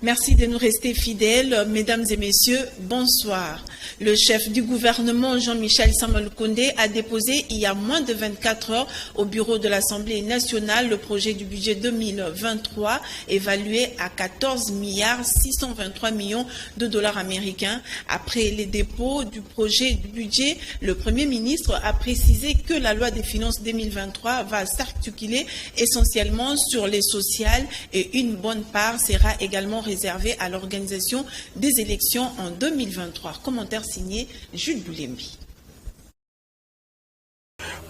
Merci de nous rester fidèles. Mesdames et messieurs, bonsoir. Le chef du gouvernement, Jean-Michel Sama Lukonde, a déposé il y a moins de 24 heures au bureau de l'Assemblée nationale le projet du budget 2023 évalué à 14 milliards 623 millions de dollars américains. Après les dépôts du projet du budget, le Premier ministre a précisé que la loi des finances 2023 va s'articuler essentiellement sur les sociales et une bonne part sera également réservée à l'organisation des élections en 2023. Commentaire signé Jules Boulembi.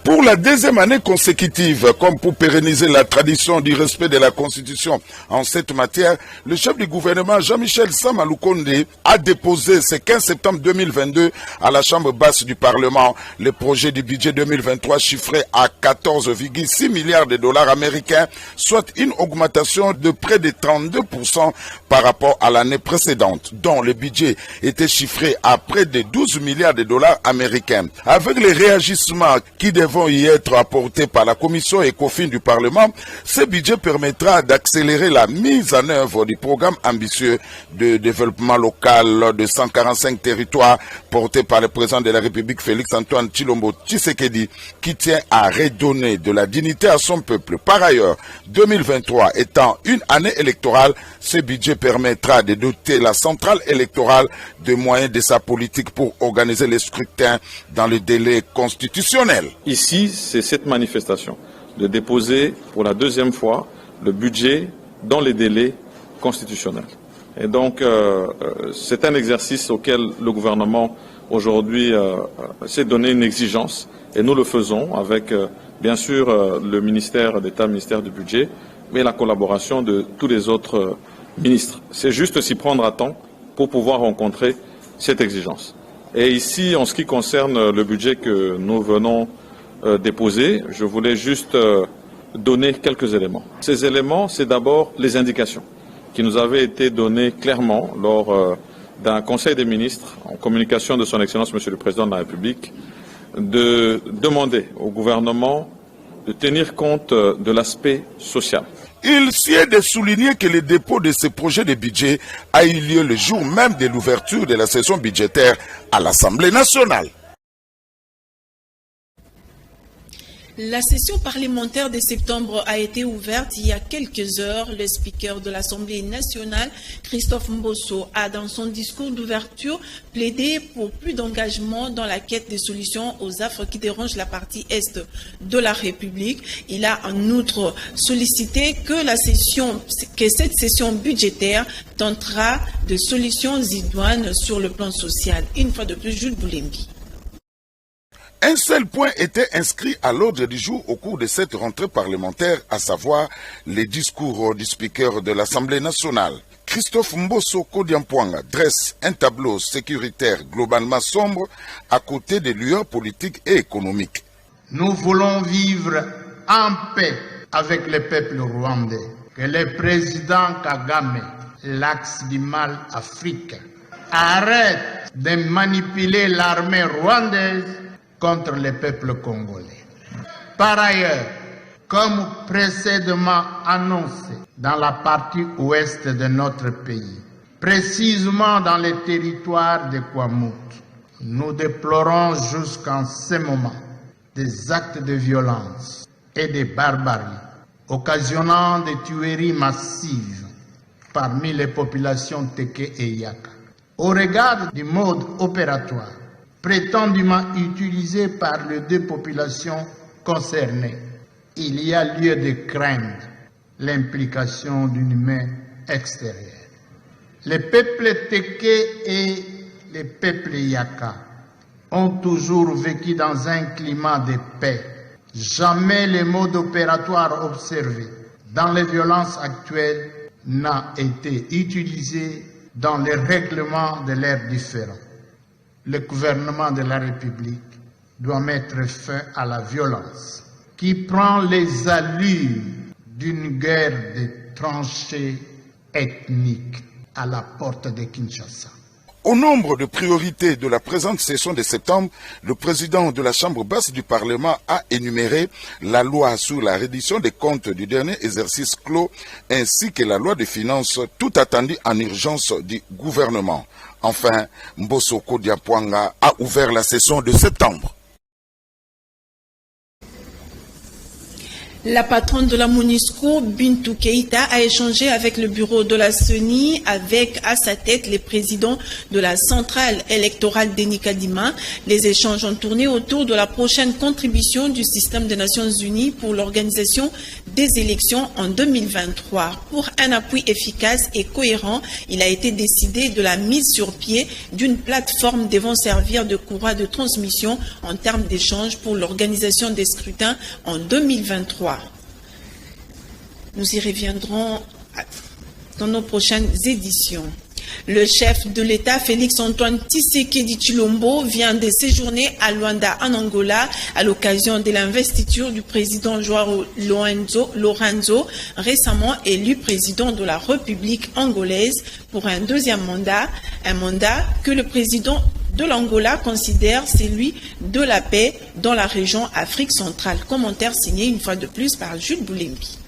Pour la deuxième année consécutive, comme pour pérenniser la tradition du respect de la Constitution en cette matière, le chef du gouvernement Jean-Michel Sama Lukonde a déposé ce 15 septembre 2022 à la Chambre basse du Parlement le projet du budget 2023 chiffré à 14,6 milliards de dollars américains, soit une augmentation de près de 32% par rapport à l'année précédente, dont le budget était chiffré à près de 12 milliards de dollars américains. Avec les réagissements qui devront y être apportés par la commission ECOFIN du Parlement, ce budget permettra d'accélérer la mise en œuvre du programme ambitieux de développement local de 145 territoires porté par le président de la République Félix-Antoine Tshilombo Tshisekedi, qui tient à redonner de la dignité à son peuple. Par ailleurs, 2023 étant une année électorale, ce budget permettra de doter la centrale électorale de moyens de sa politique pour organiser les scrutins dans le délai constitutionnel. Ici, c'est cette manifestation de déposer pour la deuxième fois le budget dans les délais constitutionnels. Et donc, c'est un exercice auquel le gouvernement aujourd'hui s'est donné une exigence et nous le faisons avec, bien sûr, le ministère d'État, le ministère du Budget, mais la collaboration de tous les autres ministres. C'est juste s'y prendre à temps pour pouvoir rencontrer cette exigence. Et ici, en ce qui concerne le budget que nous venons déposer, je voulais juste donner quelques éléments. Ces éléments, c'est d'abord les indications qui nous avaient été données clairement lors d'un Conseil des ministres en communication de son Excellence Monsieur le Président de la République, de demander au gouvernement de tenir compte de l'aspect social. Il sied de souligner que le dépôt de ce projet de budget a eu lieu le jour même de l'ouverture de la session budgétaire à l'Assemblée nationale. La session parlementaire de septembre a été ouverte il y a quelques heures. Le speaker de l'Assemblée nationale, Christophe Mbosso, a dans son discours d'ouverture plaidé pour plus d'engagement dans la quête des solutions aux affres qui dérangent la partie est de la République. Il a en outre sollicité que cette session budgétaire tentera de solutions idoines sur le plan social. Une fois de plus, Jules Boulembi. Un seul point était inscrit à l'ordre du jour au cours de cette rentrée parlementaire, à savoir les discours du speaker de l'Assemblée nationale. Christophe Mbosso Kodiampoanga dresse un tableau sécuritaire globalement sombre à côté des lueurs politiques et économiques. Nous voulons vivre en paix avec le peuple rwandais. Que le président Kagame, l'axe du mal africain, arrête de manipuler l'armée rwandaise contre le peuple congolais. Par ailleurs, comme précédemment annoncé dans la partie ouest de notre pays, précisément dans les territoires de Kwamut, nous déplorons jusqu'en ce moment des actes de violence et de barbarie, occasionnant des tueries massives parmi les populations Teke et Yaka. Au regard du mode opératoire prétendument utilisé par les deux populations concernées, il y a lieu de craindre l'implication d'une main extérieure. Les peuples Teke et les peuples Yaka ont toujours vécu dans un climat de paix. Jamais le mode opératoire observé dans les violences actuelles n'a été utilisé dans les règlements de leurs différends. Le gouvernement de la République doit mettre fin à la violence qui prend les allures d'une guerre de tranchées ethniques à la porte de Kinshasa. Au nombre de priorités de la présente session de septembre, le président de la Chambre basse du Parlement a énuméré la loi sur la reddition des comptes du dernier exercice clos ainsi que la loi de finances, tout attendu en urgence du gouvernement. Enfin, Mbosoko Diapwanga a ouvert la session de septembre. La patronne de la MONUSCO, Bintou Keïta, a échangé avec le bureau de la CENI, avec à sa tête les présidents de la centrale électorale Denis Kadima. Les échanges ont tourné autour de la prochaine contribution du système des Nations Unies pour l'organisation des élections en 2023. Pour un appui efficace et cohérent, il a été décidé de la mise sur pied d'une plateforme devant servir de courroie de transmission en termes d'échanges pour l'organisation des scrutins en 2023. Nous y reviendrons dans nos prochaines éditions. Le chef de l'État, Félix-Antoine Tshisekedi Tshilombo, vient de séjourner à Luanda, en Angola, à l'occasion de l'investiture du président João Lourenço, récemment élu président de la République angolaise pour un deuxième mandat, un mandat que le président de l'Angola considère celui de la paix dans la région Afrique centrale. Commentaire signé une fois de plus par Jules Boulembi.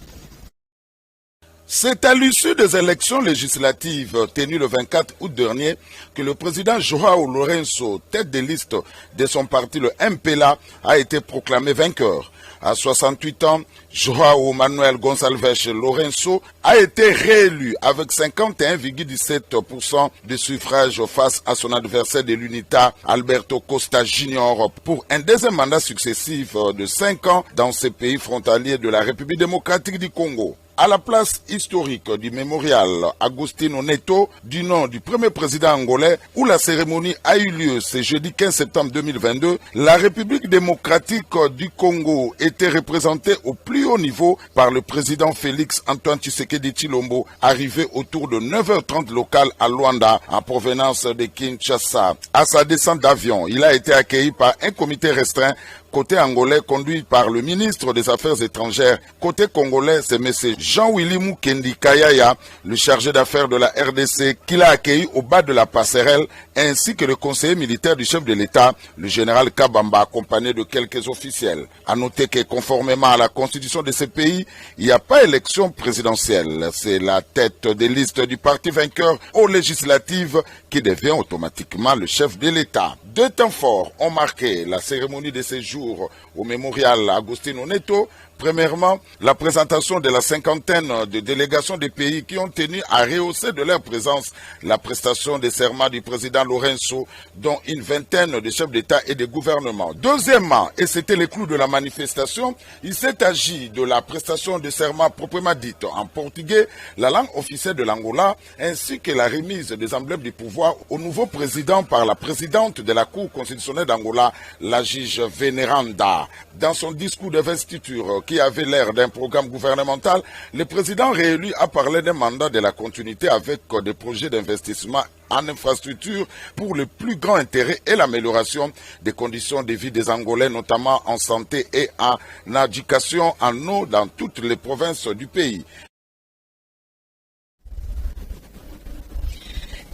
C'est à l'issue des élections législatives tenues le 24 août dernier que le président João Lourenço, tête de liste de son parti, le MPLA, a été proclamé vainqueur. À 68 ans, João Manuel Gonçalves Lourenço a été réélu avec 51,17% de suffrages face à son adversaire de l'UNITA, Alberto Costa Junior, pour un deuxième mandat successif de 5 ans dans ce pays frontalier de la République démocratique du Congo. À la place historique du mémorial Agostinho Neto, du nom du premier président angolais, où la cérémonie a eu lieu ce jeudi 15 septembre 2022, la République démocratique du Congo était représentée au plus haut niveau par le président Félix-Antoine Tshisekedi Tshilombo, arrivé autour de 9h30 local à Luanda, en provenance de Kinshasa. À sa descente d'avion, il a été accueilli par un comité restreint côté angolais conduit par le ministre des Affaires étrangères. Côté congolais, c'est M. Jean-Willy Mukendi Kayaya, le chargé d'affaires de la RDC, qui l'a accueilli au bas de la passerelle, ainsi que le conseiller militaire du chef de l'État, le général Kabamba, accompagné de quelques officiels. À noter que conformément à la constitution de ce pays, il n'y a pas élection présidentielle. C'est la tête des listes du parti vainqueur aux législatives qui devient automatiquement le chef de l'État. Deux temps forts ont marqué la cérémonie de séjour au mémorial Agostinho Neto. Premièrement, la présentation de la cinquantaine de délégations des pays qui ont tenu à rehausser de leur présence la prestation des serments du président Lourenço, dont une vingtaine de chefs d'État et de gouvernement. Deuxièmement, et c'était le clou de la manifestation, il s'est agi de la prestation de serment proprement dite en portugais, la langue officielle de l'Angola, ainsi que la remise des emblèmes du pouvoir au nouveau président par la présidente de la Cour constitutionnelle d'Angola, la juge Veneranda. Dans son discours d'investiture, qui avait l'air d'un programme gouvernemental, le président réélu a parlé d'un mandat de la continuité avec des projets d'investissement en infrastructure pour le plus grand intérêt et l'amélioration des conditions de vie des Angolais, notamment en santé et en éducation, en eau dans toutes les provinces du pays.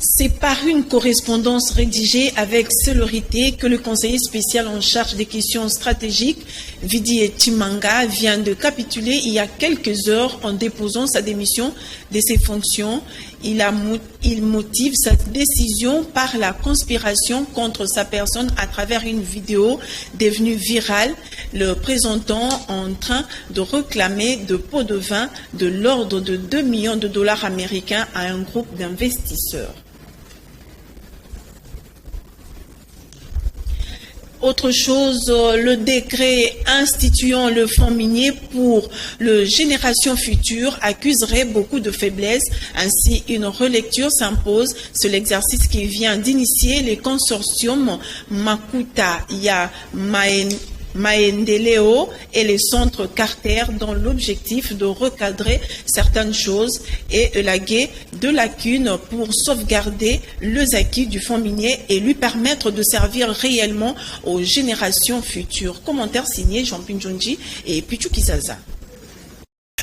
C'est par une correspondance rédigée avec célérité que le conseiller spécial en charge des questions stratégiques, Vidi Timanga, vient de capituler il y a quelques heures en déposant sa démission de ses fonctions. Il motive sa décision par la conspiration contre sa personne à travers une vidéo devenue virale, le présentant en train de réclamer de pots de vin de l'ordre de 2 millions de dollars américains à un groupe d'investisseurs. Autre chose, le décret instituant le fonds minier pour le Génération Future accuserait beaucoup de faiblesses. Ainsi, une relecture s'impose. C'est l'exercice qui vient d'initier les consortiums Makuta Ya Maendeleo et les centres Carter dans l'objectif de recadrer certaines choses et élaguer de lacunes pour sauvegarder les acquis du fonds minier et lui permettre de servir réellement aux générations futures. Commentaire signé Jean-Pierre Njonji et Pichu Kizaza.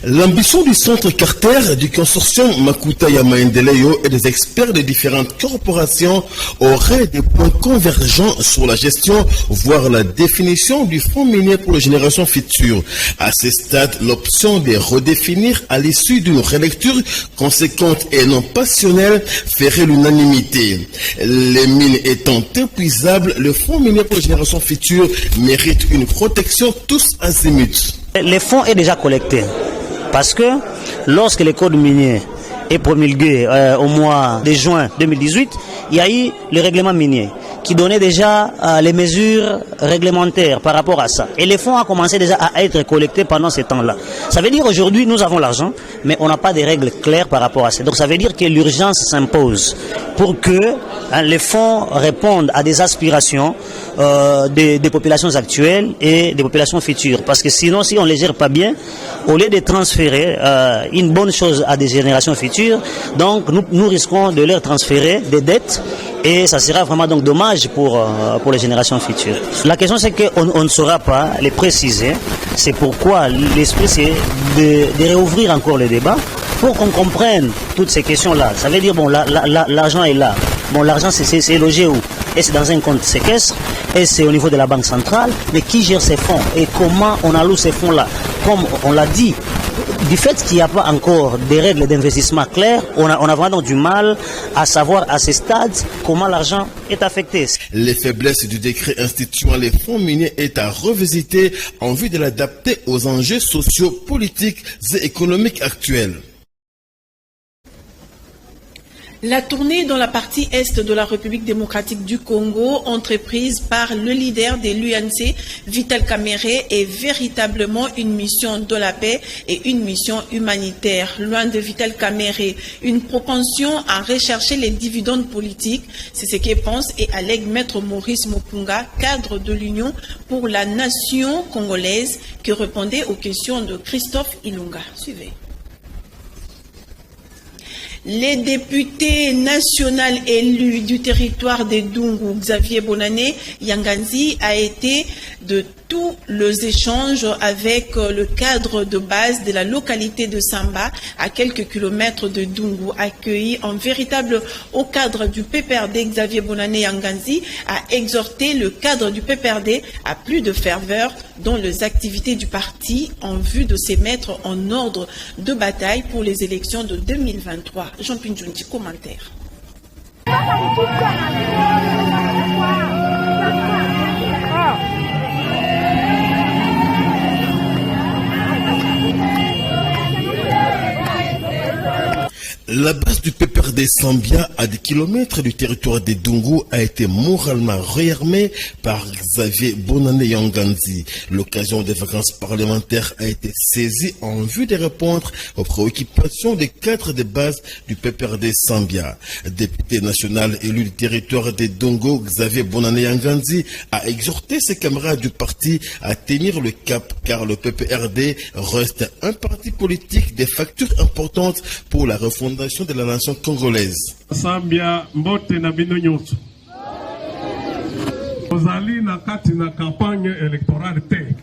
L'ambition du centre Carter du consortium Makuta ya Maendeleo et des experts de différentes corporations aurait des points convergents sur la gestion, voire la définition du fonds minier pour les générations futures. À ce stade, l'option de redéfinir à l'issue d'une relecture conséquente et non passionnelle ferait l'unanimité. Les mines étant épuisables, le fonds minier pour les générations futures mérite une protection tous azimuts. Les fonds est déjà collecté. Parce que lorsque le code minier est promulgué au mois de juin 2018, il y a eu le règlement minier qui donnait déjà les mesures réglementaires par rapport à ça. Et les fonds ont commencé déjà à être collectés pendant ce temps-là. Ça veut dire aujourd'hui, nous avons l'argent, mais on n'a pas de règles claires par rapport à ça. Donc ça veut dire que l'urgence s'impose pour que les fonds répondent à des aspirations des populations actuelles et des populations futures. Parce que sinon, si on ne les gère pas bien, au lieu de transférer une bonne chose à des générations futures, donc nous risquons de leur transférer des dettes et ça sera vraiment donc dommage pour les générations futures. La question c'est qu'on ne saura pas les préciser. C'est pourquoi l'esprit c'est de réouvrir encore le débat pour qu'on comprenne toutes ces questions-là. Ça veut dire, bon, l'argent est là. Bon, l'argent c'est logé où? Et c'est dans un compte séquestre, et c'est au niveau de la banque centrale, mais qui gère ces fonds et comment on alloue ces fonds-là? Comme on l'a dit, du fait qu'il n'y a pas encore des règles d'investissement claires, on a vraiment du mal à savoir à ce stade comment l'argent est affecté. Les faiblesses du décret instituant les fonds miniers est à revisiter en vue de l'adapter aux enjeux sociaux, politiques et économiques actuels. La tournée dans la partie est de la République démocratique du Congo, entreprise par le leader de l'UNC, Vital Kamerhe, est véritablement une mission de la paix et une mission humanitaire. Loin de Vital Kamerhe, une propension à rechercher les dividendes politiques, c'est ce que pense et allègue Maître Maurice Mopunga, cadre de l'Union pour la nation congolaise, qui répondait aux questions de Christophe Ilunga. Suivez. Les députés nationaux élus du territoire de Dungu, Xavier Bonane Yanganzi, a été de tous les échanges avec le cadre de base de la localité de Samba, à quelques kilomètres de Dungu, accueilli en véritable au cadre du PPRD. Xavier Bonane Yanganzi a exhorté le cadre du PPRD à plus de ferveur dans les activités du parti en vue de se mettre en ordre de bataille pour les élections de 2023. Jean Pinjunti, commentaire. La base du PPRD Sambia, à des kilomètres du territoire de Dungu, a été moralement réarmée par Xavier Bonane Yanganzi. L'occasion des vacances parlementaires a été saisie en vue de répondre aux préoccupations des cadres de base du PPRD Sambia. Député national élu du territoire de Dungu, Xavier Bonane Yanganzi a exhorté ses camarades du parti à tenir le cap, car le PPRD reste un parti politique de factures importantes pour la refondation de la nation congolaise. Sambia mbote na bino nyonso. Ozali na kati na campagne électorale te.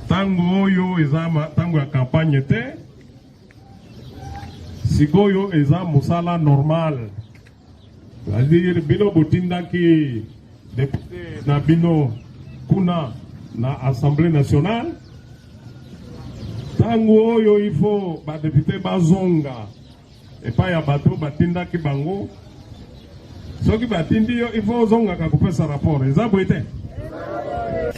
Tango oyo ezama tango ya campagne te. Sikoyo eza musala normal. C'est-à-dire bino botindaki député na bino kuna na Assemblée nationale. Tango oyo il faut ba député bazonga et pas ya bato batinda ki bango soki batindi yo il faut zonga ka kopesa rapport ezabwete.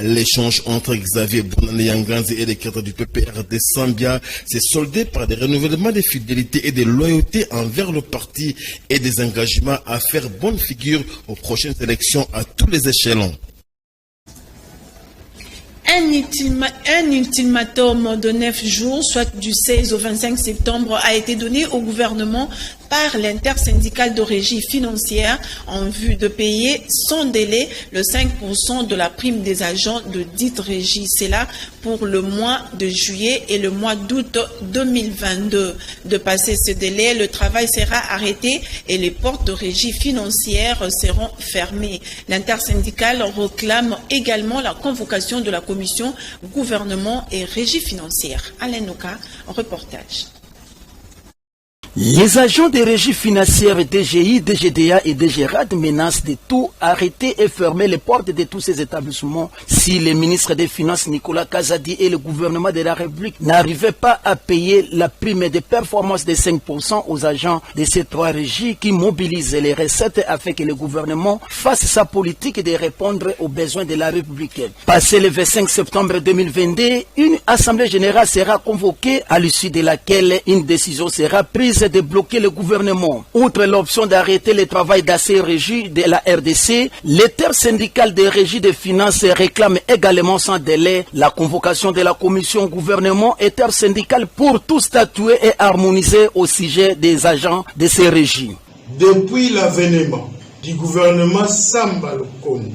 L'échange entre Xavier Bonane Yanganzi et les cadres du PPRD Sambia s'est soldé par des renouvellements de fidélité et de loyauté envers le parti et des engagements à faire bonne figure aux prochaines élections à tous les échelons. Un ultimatum de 9 jours, soit du 16 au 25 septembre, a été donné au gouvernement par l'intersyndicale de régie financière en vue de payer sans délai le 5% de la prime des agents de dite régie. C'est là pour le mois de juillet et le mois d'août 2022. De passer ce délai, le travail sera arrêté et les portes de régie financière seront fermées. L'intersyndicale réclame également la convocation de la commission gouvernement et régie financière. Alain Noka, reportage. Les agents des régies financières DGI, DGDA et DGRAD menacent de tout arrêter et fermer les portes de tous ces établissements si le ministre des Finances Nicolas Kazadi et le gouvernement de la République n'arrivaient pas à payer la prime de performance de 5% aux agents de ces trois régies qui mobilisent les recettes afin que le gouvernement fasse sa politique de répondre aux besoins de la République. Passé le 25 septembre 2022, une assemblée générale sera convoquée à l'issue de laquelle une décision sera prise de bloquer le gouvernement. Outre l'option d'arrêter le travail d'assez régie de la RDC, l'intersyndicale des régies des finances réclame également sans délai la convocation de la commission gouvernement intersyndicale pour tout statuer et harmoniser au sujet des agents de ces régies. Depuis l'avènement du gouvernement Samba Lukonde,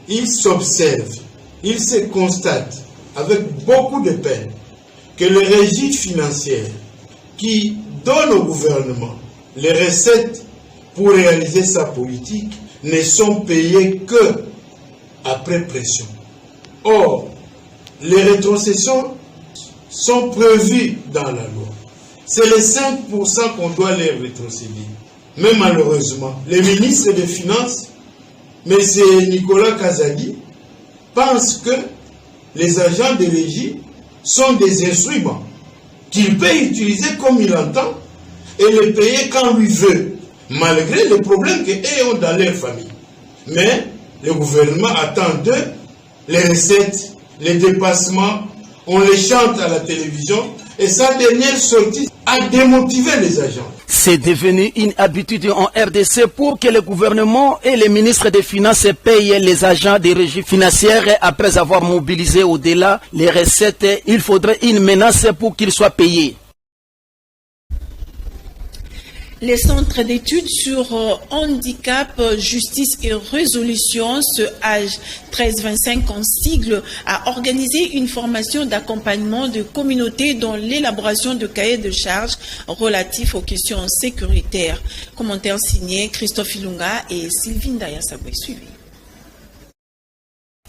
il s'observe, il se constate avec beaucoup de peine que les régies financières qui donne au gouvernement les recettes pour réaliser sa politique ne sont payées que après pression. Or, les rétrocessions sont prévues dans la loi. C'est les 5% qu'on doit les rétrocéder. Mais malheureusement, le ministre des Finances, M. Nicolas Kazadi, pense que les agents de régie sont des instruments qu'il peut utiliser comme il entend et les payer quand lui veut, malgré les problèmes qu'ils ont dans leur famille. Mais le gouvernement attend d'eux les recettes, les dépassements, on les chante à la télévision et sa dernière sortie a démotivé les agents. C'est devenu une habitude en RDC pour que le gouvernement et les ministres des Finances payent les agents des régies financières après avoir mobilisé au-delà les recettes. Il faudrait une menace pour qu'ils soient payés. Les centres d'études sur handicap, justice et résolution, ce âge 13-25 en sigle, a organisé une formation d'accompagnement de communautés dans l'élaboration de cahiers de charges relatifs aux questions sécuritaires. Commentaire signé Christophe Ilunga et Sylvine Dayasaboué suivi.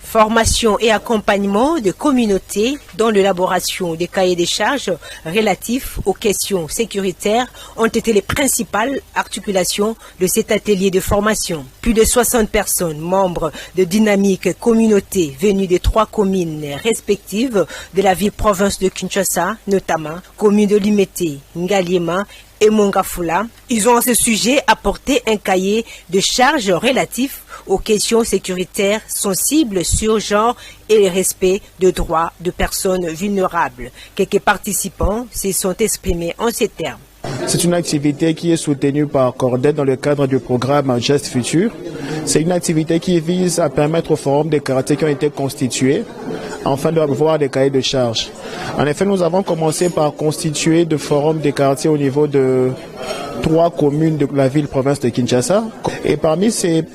Formation et accompagnement de communautés dans l'élaboration des cahiers des charges relatifs aux questions sécuritaires ont été les principales articulations de cet atelier de formation. Plus de 60 personnes, membres de dynamiques communautés venues des 3 communes respectives de la ville-province de Kinshasa, notamment commune de Limete, Ngaliema et Mongafula, ils ont à ce sujet apporté un cahier de charges relatif aux questions sécuritaires sensibles sur genre et le respect de droits de personnes vulnérables. Quelques participants se sont exprimés en ces termes. C'est une activité qui est soutenue par Cordet dans le cadre du programme Geste Futur. C'est une activité qui vise à permettre aux forums de karaté qui ont été constitués afin d'avoir des cahiers de charges. En effet, nous avons commencé par constituer des forums de karaté au niveau de 3 communes de la ville-province de Kinshasa. Et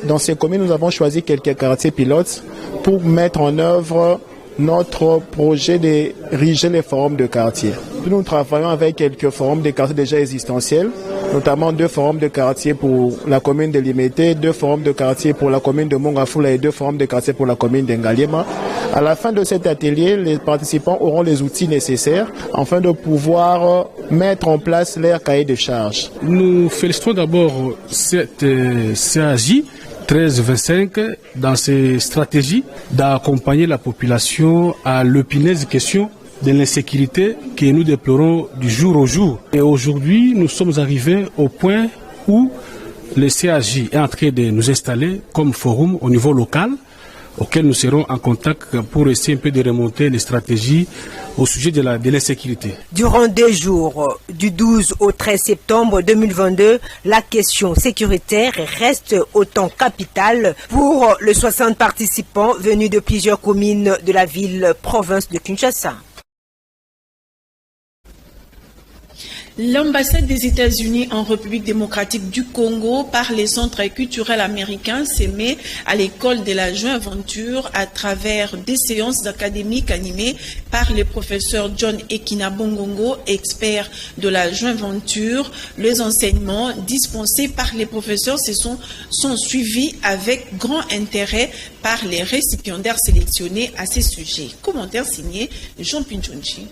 dans ces communes, nous avons choisi quelques karatés pilotes pour mettre en œuvre notre projet de diriger les forums de quartier. Nous travaillons avec quelques forums de quartier déjà existentiels, notamment 2 forums de quartier pour la commune de Limete, 2 forums de quartier pour la commune de Mongafula et 2 forums de quartier pour la commune d'Engaliema. À la fin de cet atelier, les participants auront les outils nécessaires afin de pouvoir mettre en place leur cahier de charges. Nous félicitons d'abord cette CAJ 13-25 dans ses stratégies d'accompagner la population à l'épineuse question de l'insécurité que nous déplorons du jour au jour. Et aujourd'hui, nous sommes arrivés au point où le CAJ est en train de nous installer comme forum au niveau local, auquel nous serons en contact pour essayer un peu de remonter les stratégies au sujet de l'insécurité. Durant 2 jours, du 12 au 13 septembre 2022, la question sécuritaire reste autant capitale pour les 60 participants venus de plusieurs communes de la ville-province de Kinshasa. L'ambassade des États-Unis en République démocratique du Congo par les centres culturels américains s'est mis à l'école de la Joinventure à travers des séances académiques animées par les professeurs John Ekina Bongongo, expert de la Joinventure. Les enseignements dispensés par les professeurs sont suivis avec grand intérêt par les récipiendaires sélectionnés à ces sujets. Commentaire signé Jean Pinchonchi.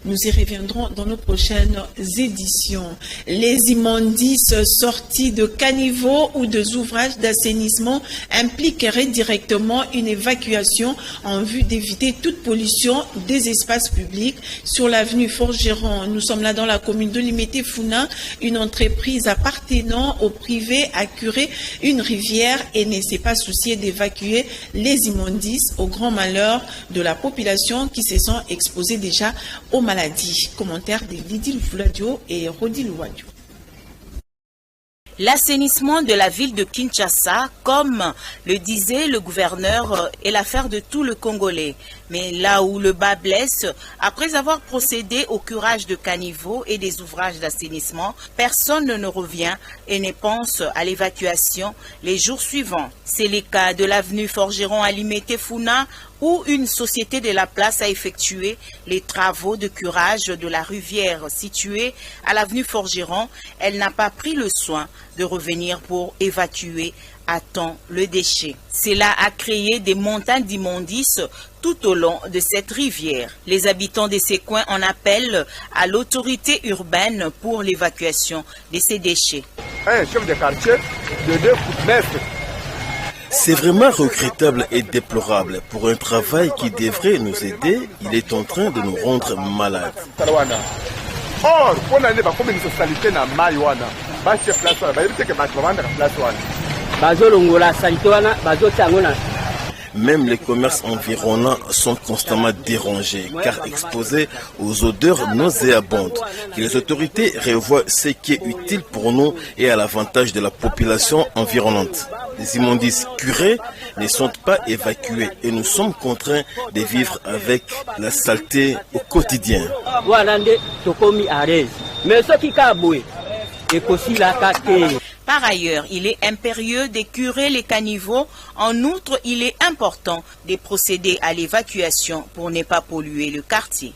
Nous y reviendrons dans nos prochaines éditions. Les immondices sortis de caniveaux ou des ouvrages d'assainissement impliqueraient directement une évacuation en vue d'éviter toute pollution des espaces publics. Sur l'avenue Forgeron, nous sommes là dans la commune de Limete-Funa, une entreprise appartenant au privé a curé une rivière et ne s'est pas soucié d'évacuer les immondices au grand malheur de la population qui se sent exposée déjà aux maladies. Commentaire de Lydie Vladio et Rodi Louadio. L'assainissement de la ville de Kinshasa, comme le disait le gouverneur, est l'affaire de tout le Congolais. Mais là où le bas blesse, après avoir procédé au curage de caniveaux et des ouvrages d'assainissement, personne ne revient et ne pense à l'évacuation les jours suivants. C'est le cas de l'avenue Forgeron à Limete-Funa, où une société de la place a effectué les travaux de curage de la rivière située à l'avenue Forgeron. Elle n'a pas pris le soin de revenir pour évacuer à temps le déchet. Cela a créé des montagnes d'immondices tout au long de cette rivière. Les habitants de ces coins en appellent à l'autorité urbaine pour l'évacuation de ces déchets. Un chef de quartier de 2 mètres. C'est vraiment regrettable et déplorable. Pour un travail qui devrait nous aider, il est en train de nous rendre malades. Or, on a une socialité na Maïwana. Bache place wana, bayebite ke bato bavanda place wana. Bazolongola salite wana, bazotangona. Même les commerces environnants sont constamment dérangés car exposés aux odeurs nauséabondes. Que les autorités revoient ce qui est utile pour nous et à l'avantage de la population environnante. Les immondices curés ne sont pas évacués et nous sommes contraints de vivre avec la saleté au quotidien. Par ailleurs, il est impérieux de curer les caniveaux. En outre, il est important de procéder à l'évacuation pour ne pas polluer le quartier.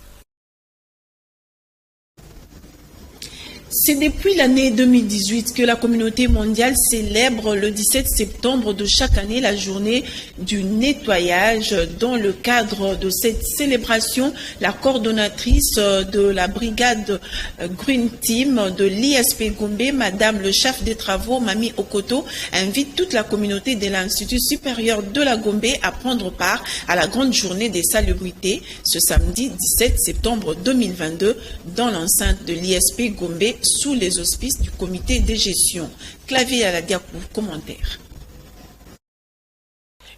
C'est depuis l'année 2018 que la communauté mondiale célèbre le 17 septembre de chaque année la journée du nettoyage. Dans le cadre de cette célébration, la coordonnatrice de la brigade Green Team de l'ISP Gombe, Madame le chef des travaux, Mami Okoto, invite toute la communauté de l'Institut supérieur de la Gombe à prendre part à la grande journée des salubrités ce samedi 17 septembre 2022 dans l'enceinte de l'ISP Gombe sous les auspices du comité de gestion. Clavier à la Diakou, commentaire.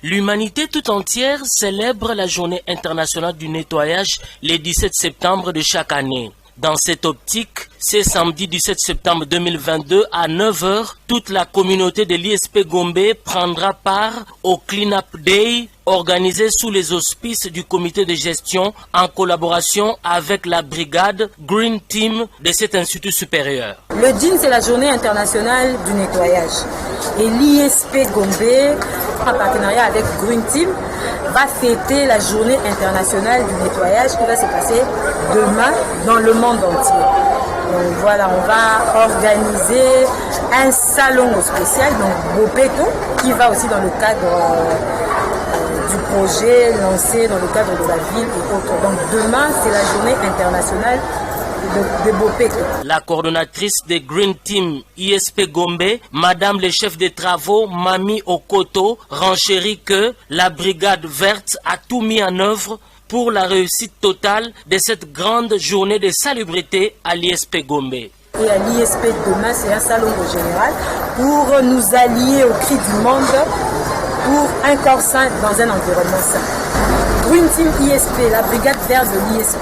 L'humanité tout entière célèbre la journée internationale du nettoyage le 17 septembre de chaque année. Dans cette optique, c'est samedi 17 septembre 2022 à 9h, toute la communauté de l'ISP Gombe prendra part au Clean Up Day organisé sous les auspices du comité de gestion en collaboration avec la brigade Green Team de cet institut supérieur. Le DIN, c'est la journée internationale du nettoyage. Et l'ISP Gombe, en partenariat avec Green Team, va fêter la journée internationale du nettoyage qui va se passer demain dans le monde entier. Donc voilà, on va organiser un salon spécial, donc Bopeto, qui va aussi dans le cadre du projet lancé dans le cadre de la ville et autres. Donc demain, c'est la journée internationale de Bopeto. La coordonnatrice de Green Team ISP Gombe, Madame le chef des travaux, Mami Okoto, renchérit que la brigade verte a tout mis en œuvre pour la réussite totale de cette grande journée de salubrité à l'ISP Gombe. Et à l'ISP demain, c'est un salon général pour nous allier au cri du monde pour un corps sain dans un environnement sain. Green Team ISP, la brigade verte de l'ISP,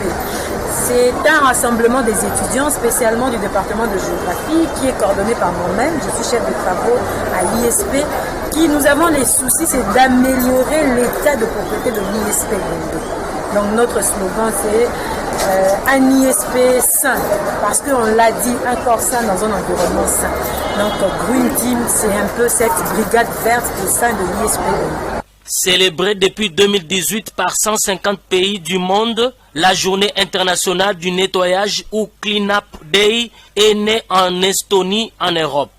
c'est un rassemblement des étudiants, spécialement du département de géographie, qui est coordonné par moi-même. Je suis chef de travaux à l'ISP. Qui nous avons les soucis, c'est d'améliorer l'état de propreté de l'ISP. Donc notre slogan, c'est un ISP sain, parce qu'on l'a dit, un corps sain dans un environnement sain. Donc Green Team, c'est un peu cette brigade verte au sein de l'ISP. Célébrée depuis 2018 par 150 pays du monde, la journée internationale du nettoyage ou Clean Up Day est née en Estonie, en Europe.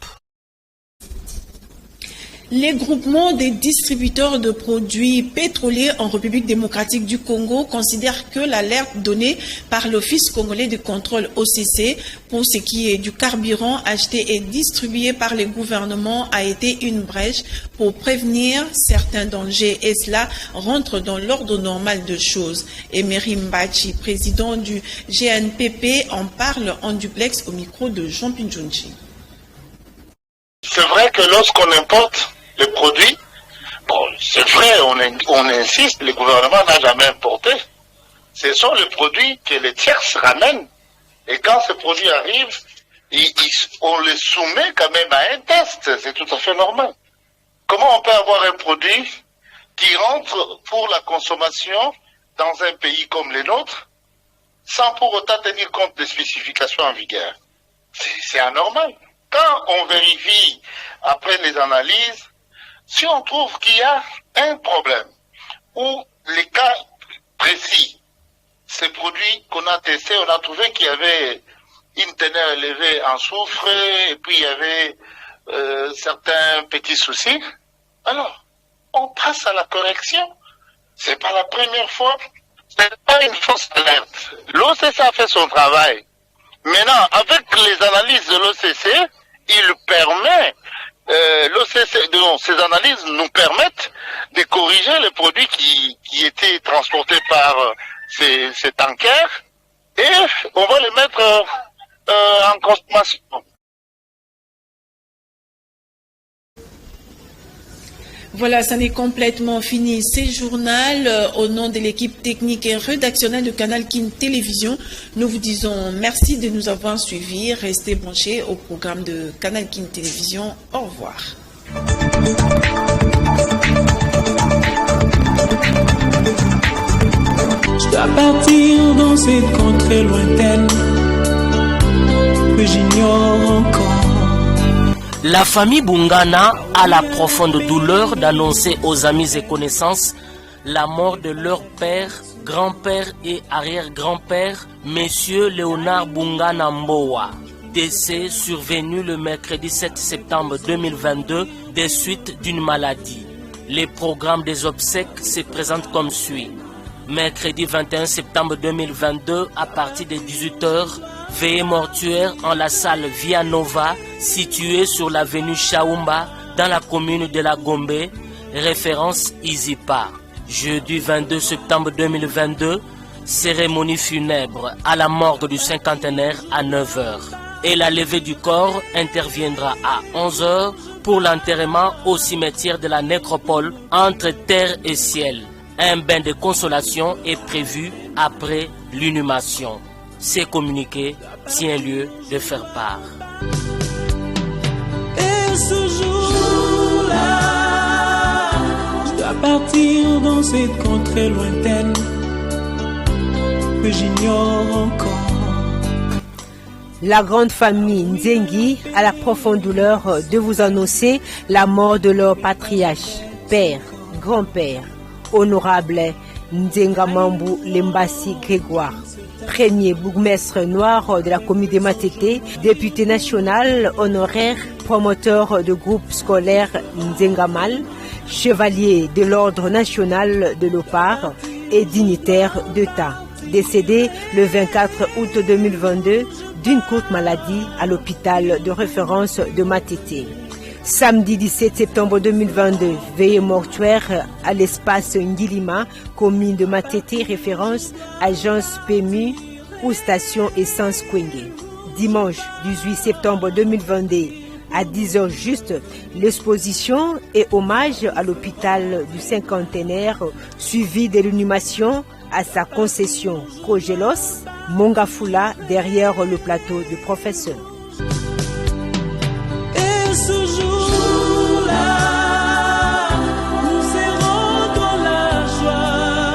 Les groupements des distributeurs de produits pétroliers en République démocratique du Congo considèrent que l'alerte donnée par l'Office congolais de contrôle OCC pour ce qui est du carburant acheté et distribué par les gouvernements a été une brèche pour prévenir certains dangers, et cela rentre dans l'ordre normal de choses. Emery Mbachi, président du GNPP, en parle en duplex au micro de Jean Pinjonji. C'est vrai que lorsqu'on importe les produits, bon, c'est vrai, on insiste, le gouvernement n'a jamais importé. Ce sont les produits que les tierces ramènent. Et quand ces produits arrivent, on les soumet quand même à un test. C'est tout à fait normal. Comment on peut avoir un produit qui rentre pour la consommation dans un pays comme le nôtre sans pour autant tenir compte des spécifications en vigueur? C'est anormal. Quand on vérifie après les analyses, si on trouve qu'il y a un problème ou les cas précis, ces produits qu'on a testés, on a trouvé qu'il y avait une teneur élevée en soufre et puis il y avait certains petits soucis, alors on passe à la correction. C'est pas la première fois, c'est pas une fausse alerte. L'OCC a fait son travail. Maintenant, avec les analyses de l'OCC, il permet, ces analyses nous permettent de corriger les produits qui étaient transportés par ces tankers et on va les mettre en consommation. Voilà, ça n'est complètement fini. C'est journal au nom de l'équipe technique et rédactionnelle de Canal King Télévision. Nous vous disons merci de nous avoir suivis. Restez branchés au programme de Canal King Télévision. Au revoir. Je dois partir dans cette contrée lointaine que j'ignore encore. La famille Bungana a la profonde douleur d'annoncer aux amis et connaissances la mort de leur père, grand-père et arrière-grand-père, Monsieur Léonard Bungana Mbowa. Décès survenu le mercredi 7 septembre 2022 des suites d'une maladie. Les programmes des obsèques se présentent comme suit. Mercredi 21 septembre 2022 à partir de 18h, veillée mortuaire en la salle Via Nova située sur l'avenue Chaoumba dans la commune de la Gombe, référence Izipa. Jeudi 22 septembre 2022, cérémonie funèbre à la morgue du cinquantenaire à 9h. Et la levée du corps interviendra à 11h pour l'enterrement au cimetière de la nécropole entre terre et ciel. Un bain de consolation est prévu après l'inhumation. Ces communiqués tient lieu de faire part. Et ce jour-là, je dois partir dans cette contrée lointaine que j'ignore encore. La grande famille Nzengi a la profonde douleur de vous annoncer la mort de leur patriarche, père, grand-père, honorable Nzengamambu Lembasi Grégoire, premier bourgmestre noir de la commune de Matete, député national honoraire, promoteur de groupe scolaire Nzengamal, chevalier de l'ordre national de l'Opar et dignitaire d'État, décédé le 24 août 2022 d'une courte maladie à l'hôpital de référence de Matete. Samedi 17 septembre 2022, veillée mortuaire à l'espace Ngilima, commune de Matete, référence agence PMU ou station essence Kwenge. Dimanche 18 septembre 2022, à 10h juste, l'exposition et hommage à l'hôpital du cinquantenaire, suivi de l'inhumation à sa concession Kogelos, Mongafula, derrière le plateau du professeur. Et ce jour